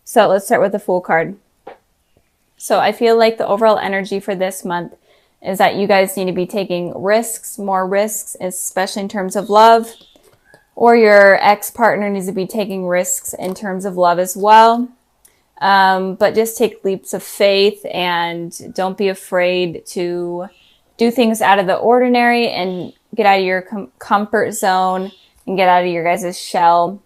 So let's start with the Fool card. So I feel like the overall energy for this month is that you guys need to be taking risks, more risks, especially in terms of love, or your ex-partner needs to be taking risks in terms of love as well. But just take leaps of faith and don't be afraid to do things out of the ordinary and get out of your comfort zone and get out of your guys' shell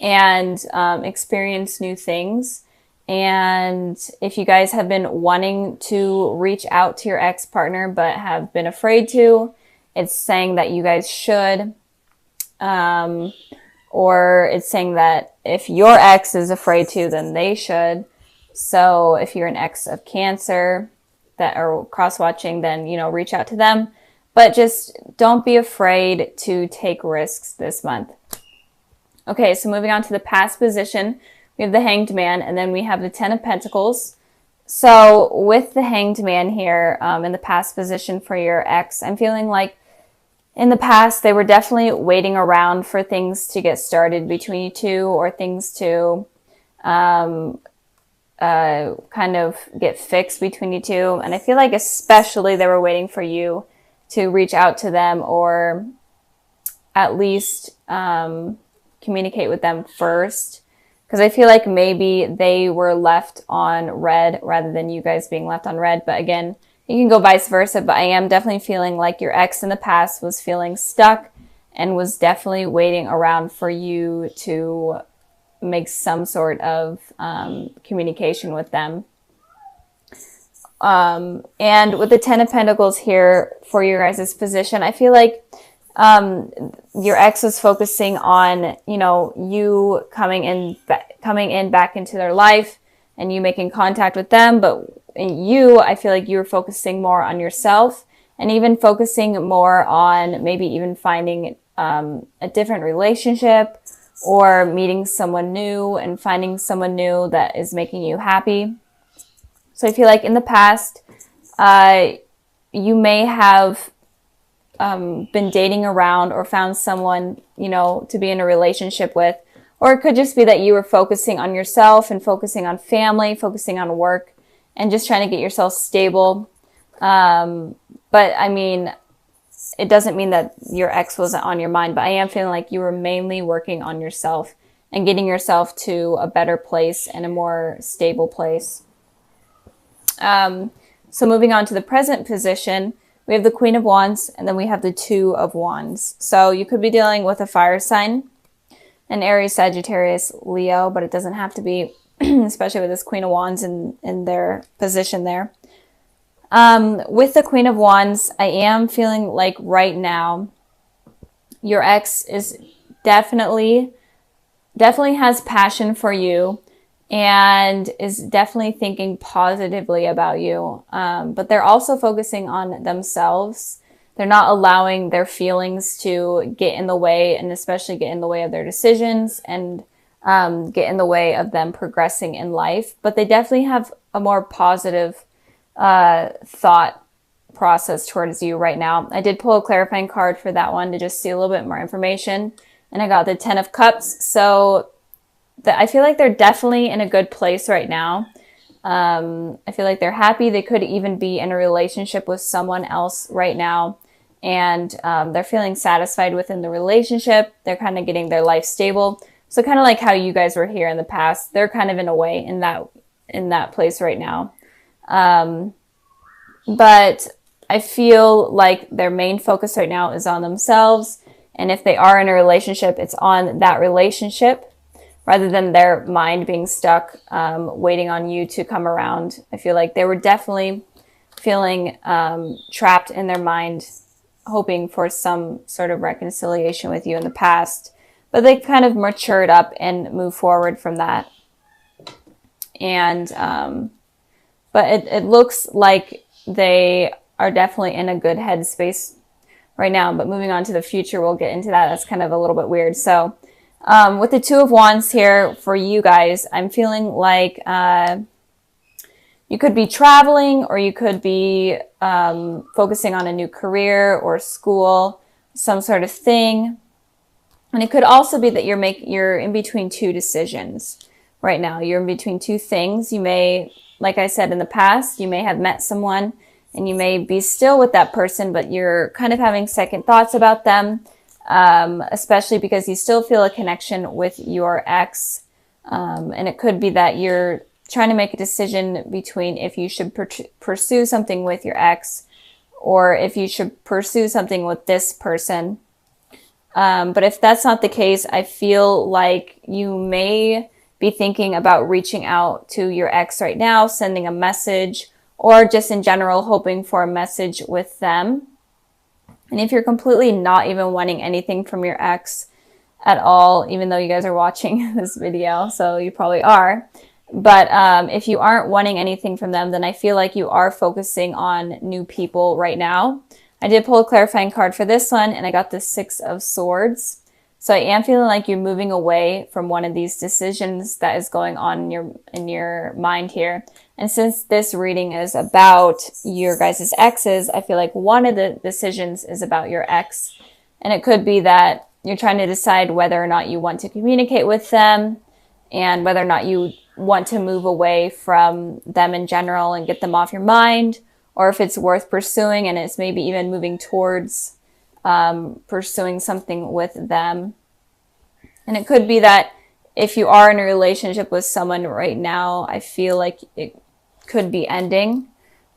and experience new things. And if you guys have been wanting to reach out to your ex-partner but have been afraid to, it's saying that you guys should. Or it's saying that if your ex is afraid to, then they should. So if you're an ex of Cancer that are cross-watching, then, reach out to them. But just don't be afraid to take risks this month. Okay, so moving on to the past position, we have the Hanged Man, and then we have the Ten of Pentacles. So with the Hanged Man here, in the past position for your ex, I'm feeling like in the past, they were definitely waiting around for things to get started between you two, or things to kind of get fixed between you two. And I feel like especially they were waiting for you to reach out to them, or at least communicate with them first. Because I feel like maybe they were left on red rather than you guys being left on red. But again, you can go vice versa, but I am definitely feeling like your ex in the past was feeling stuck and was definitely waiting around for you to make some sort of communication with them. And with the Ten of Pentacles here for your guys' position, I feel like your ex was focusing on, you coming in back into their life and you making contact with them, but I feel like you were focusing more on yourself and even focusing more on maybe even finding a different relationship or meeting someone new and finding someone new that is making you happy. So I feel like in the past, you may have been dating around or found someone, to be in a relationship with, or it could just be that you were focusing on yourself and focusing on family, focusing on work, and just trying to get yourself stable. But I mean, it doesn't mean that your ex wasn't on your mind, but I am feeling like you were mainly working on yourself and getting yourself to a better place and a more stable place. So moving on to the present position, we have the Queen of Wands, and then we have the Two of Wands. So you could be dealing with a fire sign, an Aries, Sagittarius, Leo, but it doesn't have to be, especially with this Queen of Wands in their position there. With the Queen of Wands, I am feeling like right now, your ex is definitely has passion for you and is definitely thinking positively about you. But they're also focusing on themselves. They're not allowing their feelings to get in the way, and especially get in the way of their decisions and get in the way of them progressing in life. But they definitely have a more positive thought process towards you right now. I did pull a clarifying card for that one to just see a little bit more information. And I got the Ten of Cups. So I feel like they're definitely in a good place right now. I feel like they're happy. They could even be in a relationship with someone else right now. And they're feeling satisfied within the relationship. They're kind of getting their life stable. So kind of like how you guys were here in the past, they're kind of in a way in that place right now. But I feel like their main focus right now is on themselves. And if they are in a relationship, it's on that relationship rather than their mind being stuck, waiting on you to come around. I feel like they were definitely feeling trapped in their mind, hoping for some sort of reconciliation with you in the past. But they kind of matured up and moved forward from that. And, but it looks like they are definitely in a good headspace right now. But moving on to the future, we'll get into that. That's kind of a little bit weird. So with the Two of Wands here for you guys, I'm feeling like you could be traveling, or you could be focusing on a new career or school, some sort of thing. And it could also be that you're in between two decisions right now. You're in between two things. You may, like I said in the past, you may have met someone and you may be still with that person, but you're kind of having second thoughts about them, especially because you still feel a connection with your ex. And it could be that you're trying to make a decision between if you should pursue something with your ex or if you should pursue something with this person. But if that's not the case, I feel like you may be thinking about reaching out to your ex right now, sending a message, or just in general hoping for a message with them. And if you're completely not even wanting anything from your ex at all, even though you guys are watching this video, so you probably are. But if you aren't wanting anything from them, then I feel like you are focusing on new people right now. I did pull a clarifying card for this one, and I got the Six of Swords. So I am feeling like you're moving away from one of these decisions that is going on in your mind here. And since this reading is about your guys' exes, I feel like one of the decisions is about your ex. And it could be that you're trying to decide whether or not you want to communicate with them and whether or not you want to move away from them in general and get them off your mind, or if it's worth pursuing and it's maybe even moving towards pursuing something with them. And it could be that if you are in a relationship with someone right now, I feel like it could be ending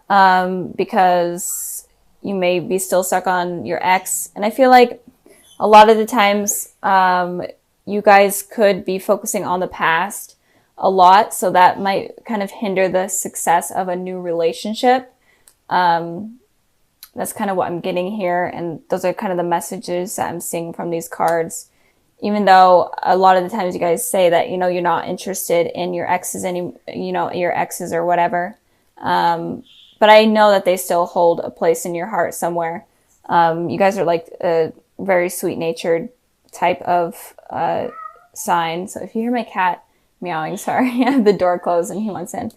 because you may be still stuck on your ex. And I feel like a lot of the times you guys could be focusing on the past a lot, so that might kind of hinder the success of a new relationship. That's kind of what I'm getting here, and those are kind of the messages that I'm seeing from these cards. Even though a lot of the times you guys say that, you're not interested in your exes your exes or whatever. But I know that they still hold a place in your heart somewhere. You guys are like a very sweet-natured type of sign. So if you hear my cat meowing, sorry, I have the door closed and he wants in.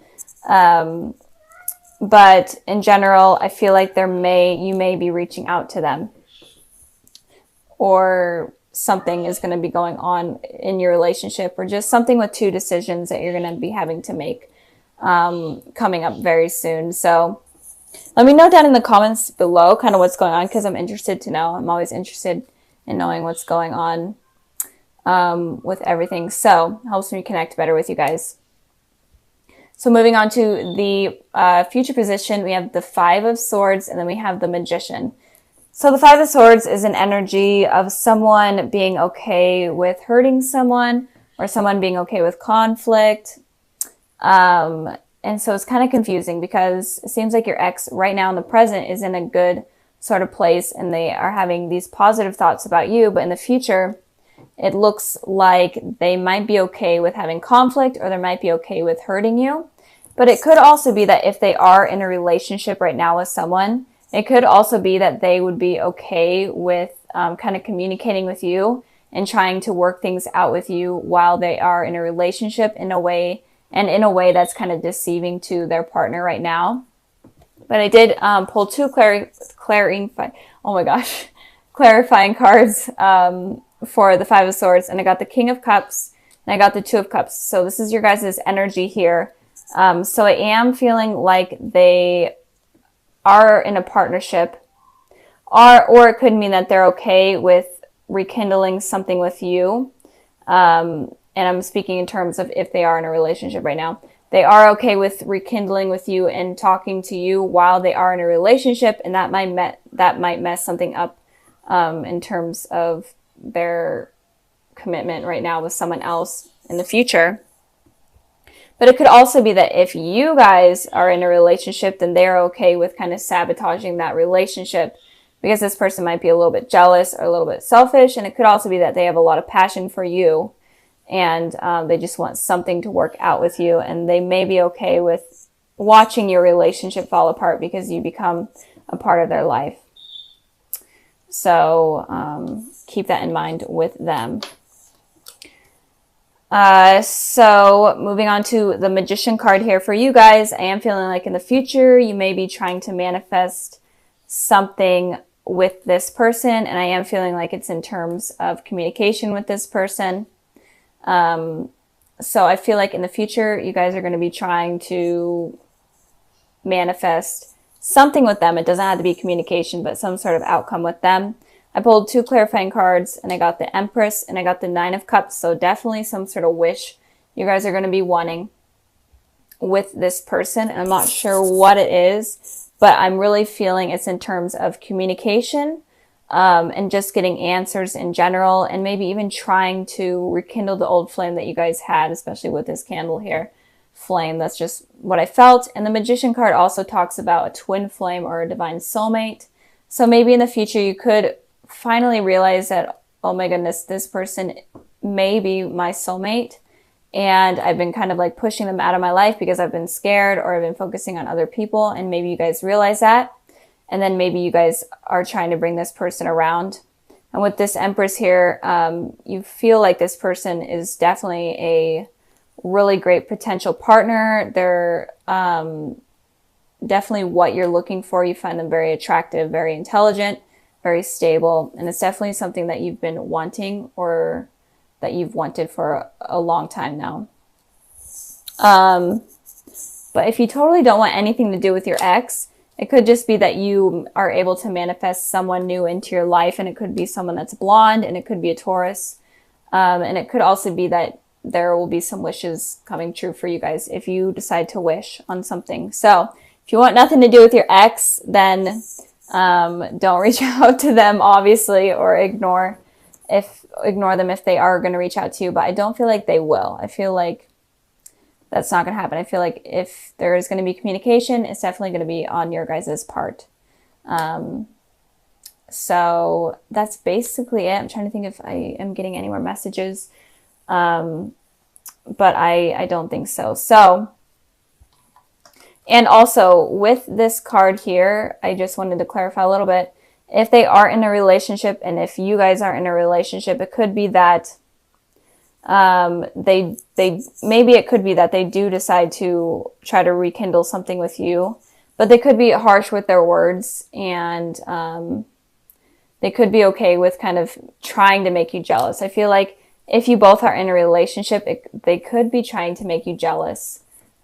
But in general, I feel like you may be reaching out to them, or something is going to be going on in your relationship, or just something with two decisions that you're going to be having to make coming up very soon. So let me know down in the comments below kind of what's going on, because I'm interested to know. I'm always interested in knowing what's going on with everything. So it helps me connect better with you guys. So moving on to the future position, we have the Five of Swords, and then we have the Magician. So the Five of Swords is an energy of someone being okay with hurting someone, or someone being okay with conflict. And so it's kind of confusing because it seems like your ex right now in the present is in a good sort of place and they are having these positive thoughts about you, but in the future, it looks like they might be okay with having conflict, or they might be okay with hurting you. But it could also be that if they are in a relationship right now with someone, it could also be that they would be okay with kind of communicating with you and trying to work things out with you while they are in a relationship in a way that's kind of deceiving to their partner right now. But I did pull two clarifying cards for the Five of Swords, and I got the King of Cups and I got the Two of Cups. So this is your guys' energy here. So I am feeling like they are in a partnership, or it could mean that they're okay with rekindling something with you. And I'm speaking in terms of if they are in a relationship right now. They are okay with rekindling with you and talking to you while they are in a relationship, and that might mess something up in terms of their commitment right now with someone else in the future. But it could also be that if you guys are in a relationship, then they're okay with kind of sabotaging that relationship, because this person might be a little bit jealous or a little bit selfish. And it could also be that they have a lot of passion for you, and they just want something to work out with you, and they may be okay with watching your relationship fall apart because you become a part of their life. So keep that in mind with them. So moving on to the Magician card here for you guys, I am feeling like in the future, you may be trying to manifest something with this person, and I am feeling like it's in terms of communication with this person. So I feel like in the future, you guys are going to be trying to manifest something with them. It doesn't have to be communication, but some sort of outcome with them. I pulled 2 clarifying cards, and I got the Empress and I got the 9 of Cups. So definitely some sort of wish you guys are going to be wanting with this person. And I'm not sure what it is, but I'm really feeling it's in terms of communication, and just getting answers in general, and maybe even trying to rekindle the old flame that you guys had, especially with this candle here. Flame, that's just what I felt. And the Magician card also talks about a twin flame or a divine soulmate. So maybe in the future you could finally realize that, oh my goodness, this person may be my soulmate, and I've been kind of like pushing them out of my life because I've been scared or I've been focusing on other people, and maybe you guys realize that, and then maybe you guys are trying to bring this person around. And with this Empress here, you feel like this person is definitely a really great potential partner. They're definitely what you're looking for. You find them very attractive, very intelligent, very stable, and it's definitely something that you've been wanting, or that you've wanted for a long time now. But if you totally don't want anything to do with your ex, it could just be that you are able to manifest someone new into your life, and it could be someone that's blonde, and it could be a Taurus, and it could also be that there will be some wishes coming true for you guys if you decide to wish on something. So if you want nothing to do with your ex, then don't reach out to them, obviously, or ignore them if they are going to reach out to you. But I don't feel like they will. I feel like that's not going to happen. I feel like if there is going to be communication, it's definitely going to be on your guys' part. So that's basically it. I'm trying to think if I am getting any more messages. But I don't think so. So, and also with this card here, I just wanted to clarify a little bit. If they are in a relationship, and if you guys are in a relationship, it could be that maybe it could be that they do decide to try to rekindle something with you, but they could be harsh with their words, and they could be okay with kind of trying to make you jealous. I feel like if you both are in a relationship, they could be trying to make you jealous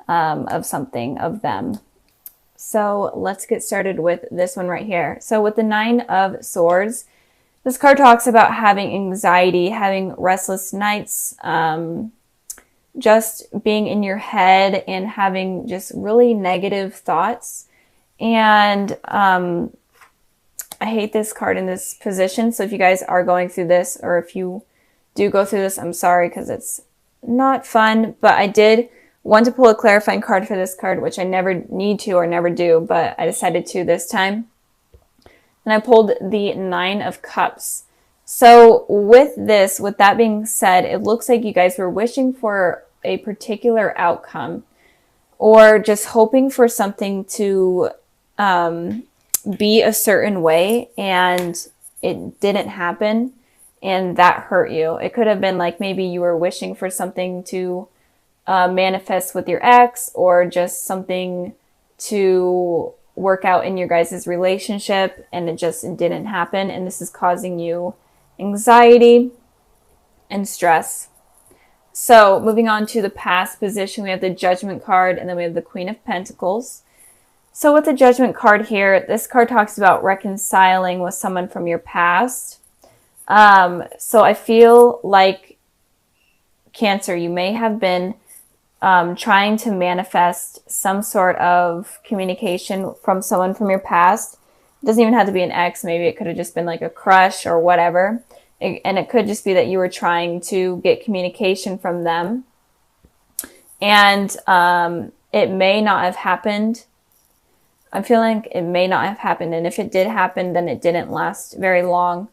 of something of them. So let's get started with this one right here. So with the 9 of Swords, this card talks about having anxiety, having restless nights, just being in your head and having just really negative thoughts. And I hate this card in this position. So if you guys are going through this, or if you do go through this, I'm sorry, because it's not fun. But I did want to pull a clarifying card for this card, which I never need to or never do, but I decided to this time. And I pulled the 9 of Cups. So with that being said, it looks like you guys were wishing for a particular outcome, or just hoping for something to be a certain way, and it didn't happen, and that hurt you. It could have been like maybe you were wishing for something to manifest with your ex, or just something to work out in your guys' relationship, and it just didn't happen, and this is causing you anxiety and stress. So moving on to the past position, we have the Judgment card, and then we have the Queen of Pentacles. So with the Judgment card here, this card talks about reconciling with someone from your past. So I feel like, Cancer, you may have been trying to manifest some sort of communication from someone from your past. It doesn't even have to be an ex. Maybe it could have just been like a crush or whatever. And it could just be that you were trying to get communication from them. And it may not have happened. I'm feeling it may not have happened. And if it did happen, then it didn't last very long.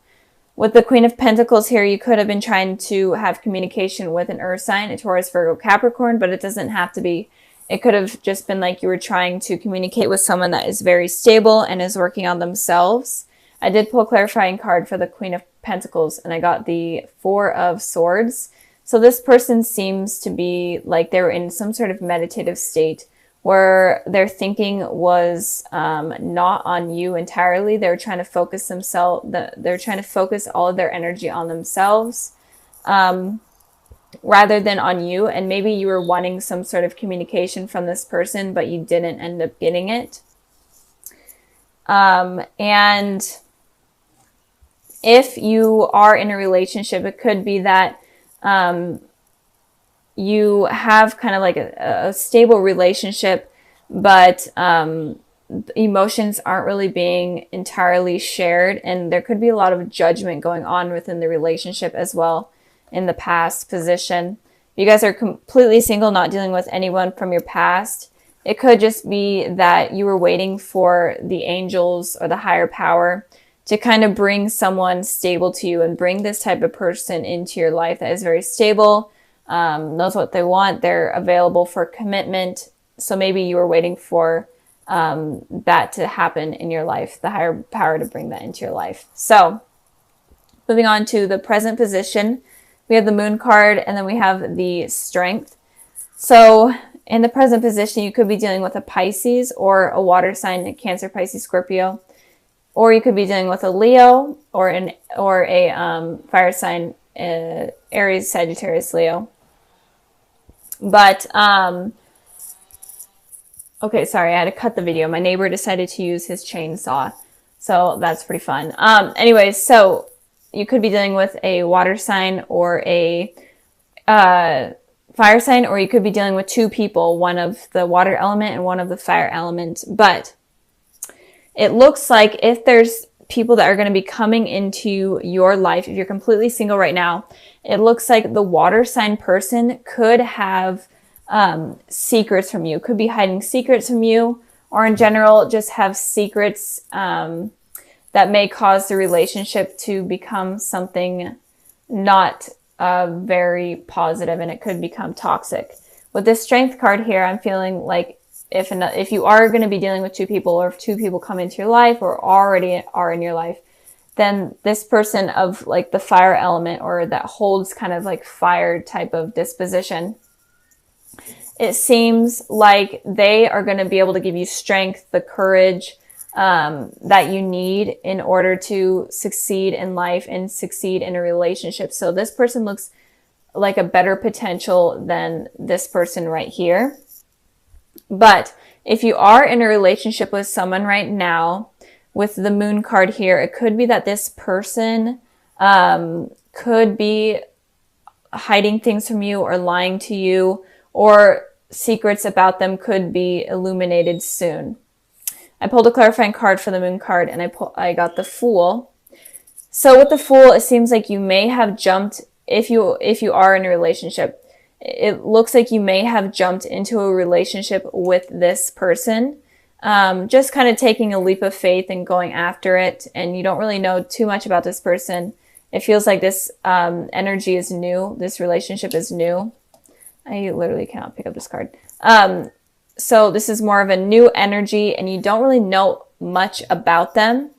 With the Queen of Pentacles here, you could have been trying to have communication with an earth sign, a Taurus, Virgo, Capricorn, but it doesn't have to be. It could have just been like you were trying to communicate with someone that is very stable and is working on themselves. I did pull a clarifying card for the Queen of Pentacles, and I got the 4 of Swords. So this person seems to be like they're in some sort of meditative state where their thinking was not on you entirely. They're trying to focus they're trying to focus all of their energy on themselves. rather than on you. And maybe you were wanting some sort of communication from this person, but you didn't end up getting it. And if you are in a relationship, it could be that you have kind of like a stable relationship, but emotions aren't really being entirely shared. And there could be a lot of judgment going on within the relationship as well in the past position. You guys are completely single, not dealing with anyone from your past. It could just be that you were waiting for the angels or the higher power to kind of bring someone stable to you and bring this type of person into your life that is very stable, knows what they want, they're available for commitment. So maybe you were waiting for that to happen in your life, the higher power to bring that into your life. So moving on to the present position, we have the moon card and then we have the strength. So in the present position, you could be dealing with a Pisces or a water sign, a Cancer, Pisces, Scorpio, or you could be dealing with a Leo or a fire sign, Aries, Sagittarius, Leo. But okay, sorry, I had to cut the video. My neighbor decided to use his chainsaw, so that's pretty fun. Anyways, so you could be dealing with a water sign or a fire sign, or you could be dealing with two people, one of the water element and one of the fire element. But it looks like if there's people that are going to be coming into your life, if you're completely single right now, it looks like the water sign person could have secrets from you, could be hiding secrets from you, or in general, just have secrets that may cause the relationship to become something not very positive, and it could become toxic. With this strength card here, I'm feeling like if you are going to be dealing with two people, or if two people come into your life or already are in your life, then this person of like the fire element, or that holds kind of like fire type of disposition, it seems like they are going to be able to give you strength, the courage that you need in order to succeed in life and succeed in a relationship. So this person looks like a better potential than this person right here. But if you are in a relationship with someone right now, with the moon card here, it could be that this person could be hiding things from you or lying to you, or secrets about them could be illuminated soon. I pulled a clarifying card for the moon card, and I got the Fool. So with the Fool, it seems like you may have jumped, if you are in a relationship, it looks like you may have jumped into a relationship with this person, just kind of taking a leap of faith and going after it, and you don't really know too much about this person. It feels like this energy is new, this relationship is new. I literally cannot pick up this card. So this is more of a new energy, and you don't really know much about them.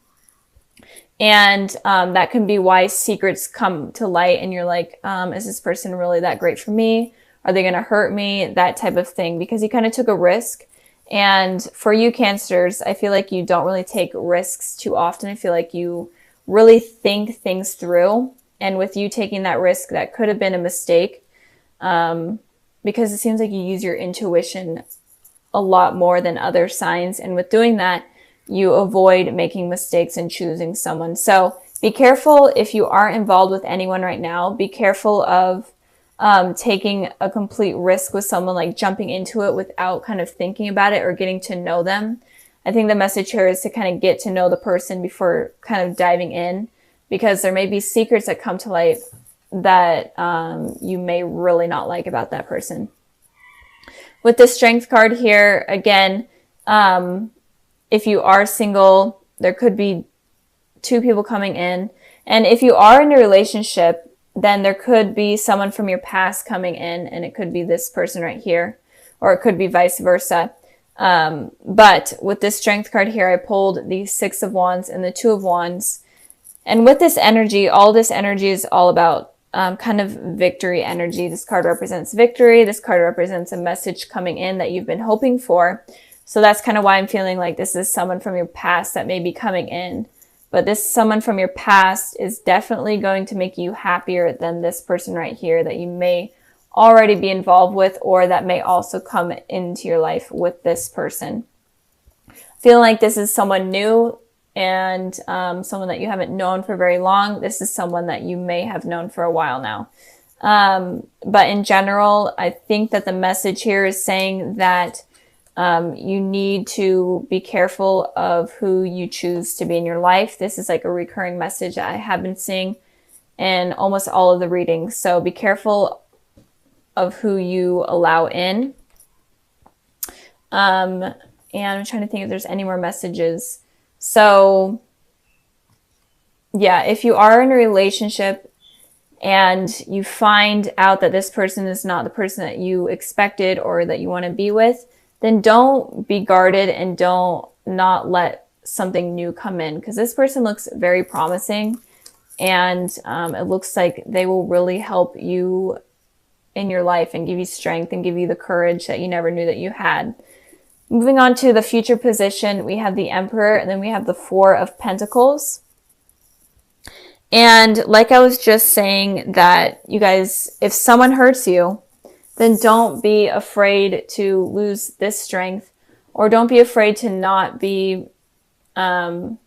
And that can be why secrets come to light, and you're like, is this person really that great for me? Are they going to hurt me? That type of thing, because you kind of took a risk. And for you Cancers, I feel like you don't really take risks too often. I feel like you really think things through. And with you taking that risk, that could have been a mistake, because it seems like you use your intuition a lot more than other signs. And with doing that, you avoid making mistakes and choosing someone. So be careful if you are involved with anyone right now. Be careful of taking a complete risk with someone, like jumping into it without kind of thinking about it or getting to know them. I think the message here is to kind of get to know the person before kind of diving in, because there may be secrets that come to light that you may really not like about that person. With the Strength card here, again, if you are single, there could be two people coming in. And if you are in a relationship, then there could be someone from your past coming in, and it could be this person right here, or it could be vice versa. But with this Strength card here, I pulled the Six of Wands and the Two of Wands. And with this energy, all this energy is all about kind of victory energy. This card represents victory. This card represents a message coming in that you've been hoping for. So that's kind of why I'm feeling like this is someone from your past that may be coming in. But this someone from your past is definitely going to make you happier than this person right here that you may already be involved with, or that may also come into your life with this person. Feeling like this is someone new and someone that you haven't known for very long. This is someone that you may have known for a while now. But in general, I think that the message here is saying that you need to be careful of who you choose to be in your life. This is like a recurring message that I have been seeing in almost all of the readings. So be careful of who you allow in. And I'm trying to think if there's any more messages. So yeah, if you are in a relationship and you find out that this person is not the person that you expected or that you want to be with, then don't be guarded and don't not let something new come in, because this person looks very promising, and it looks like they will really help you in your life and give you strength and give you the courage that you never knew that you had. Moving on to the future position, we have the Emperor, and then we have the Four of Pentacles. And like I was just saying, that you guys, if someone hurts you, then don't be afraid to lose this strength, or don't be afraid to not be, or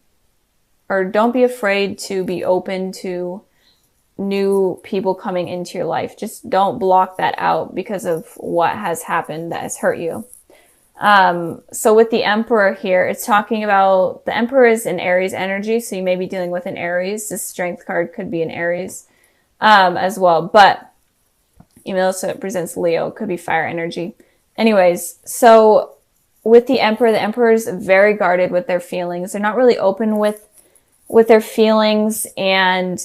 don't be afraid to be open to new people coming into your life. Just don't block that out because of what has happened that has hurt you. So with the Emperor here, it's talking about, the Emperor is in Aries energy, so you may be dealing with an Aries. This Strength card could be an Aries as well, but even though it presents Leo, it could be fire energy. Anyways, so with the Emperor is very guarded with their feelings. They're not really open with their feelings, and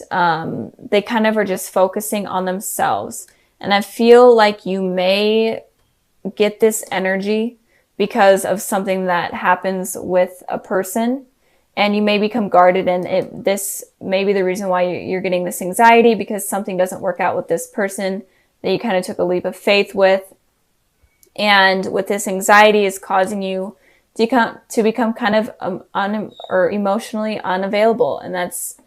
they kind of are just focusing on themselves. And I feel like you may get this energy because of something that happens with a person, and you may become guarded, and this may be the reason why you're getting this anxiety, because something doesn't work out with this person that you kind of took a leap of faith with. And with this anxiety is causing you to become kind of emotionally unavailable. And that's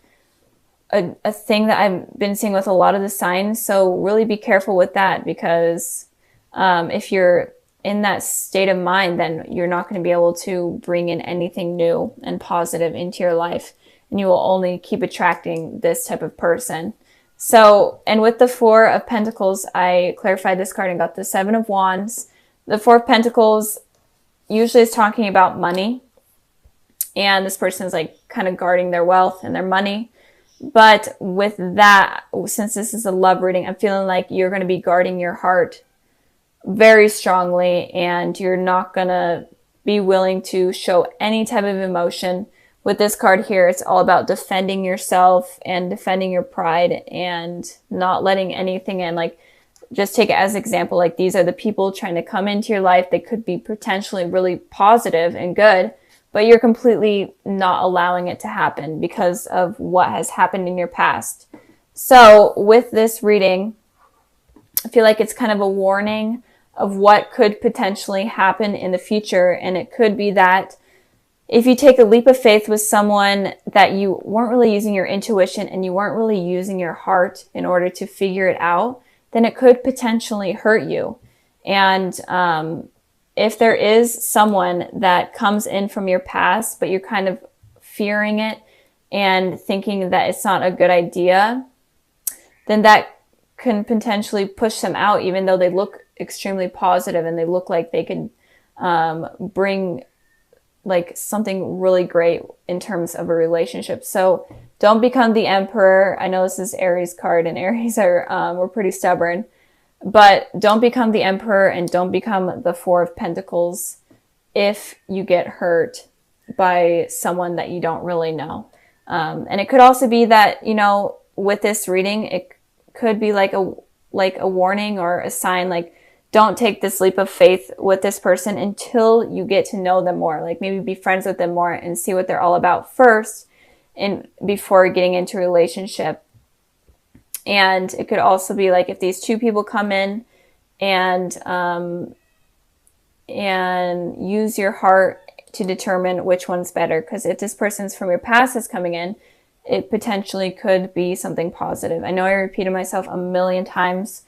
a thing that I've been seeing with a lot of the signs. So really be careful with that, because if you're in that state of mind, then you're not going to be able to bring in anything new and positive into your life, and you will only keep attracting this type of person. So, and with the Four of Pentacles, I clarified this card and got the Seven of Wands. The Four of Pentacles usually is talking about money, and this person is like kind of guarding their wealth and their money. But with that, since this is a love reading, I'm feeling like you're going to be guarding your heart very strongly, and you're not going to be willing to show any type of emotion. With this card here, it's all about defending yourself and defending your pride and not letting anything in. Like, just take it as an example, like these are the people trying to come into your life. They could be potentially really positive and good, but you're completely not allowing it to happen because of what has happened in your past. So with this reading, I feel like it's kind of a warning of what could potentially happen in the future. And it could be that if you take a leap of faith with someone that you weren't really using your intuition and you weren't really using your heart in order to figure it out, then it could potentially hurt you. And if there is someone that comes in from your past, but you're kind of fearing it and thinking that it's not a good idea, then that can potentially push them out, even though they look extremely positive and they look like they could bring like something really great in terms of a relationship. So don't become the Emperor. I know this is Aries card, and Aries are we're pretty stubborn, but don't become the Emperor and don't become the Four of Pentacles if you get hurt by someone that you don't really know. And it could also be that, you know, with this reading, it could be like a warning or a sign, like, don't take this leap of faith with this person until you get to know them more. Like, maybe be friends with them more and see what they're all about first, and before getting into a relationship. And it could also be like, if these two people come in and use your heart to determine which one's better. Because if this person's from your past is coming in, it potentially could be something positive. I know I repeated myself a million times,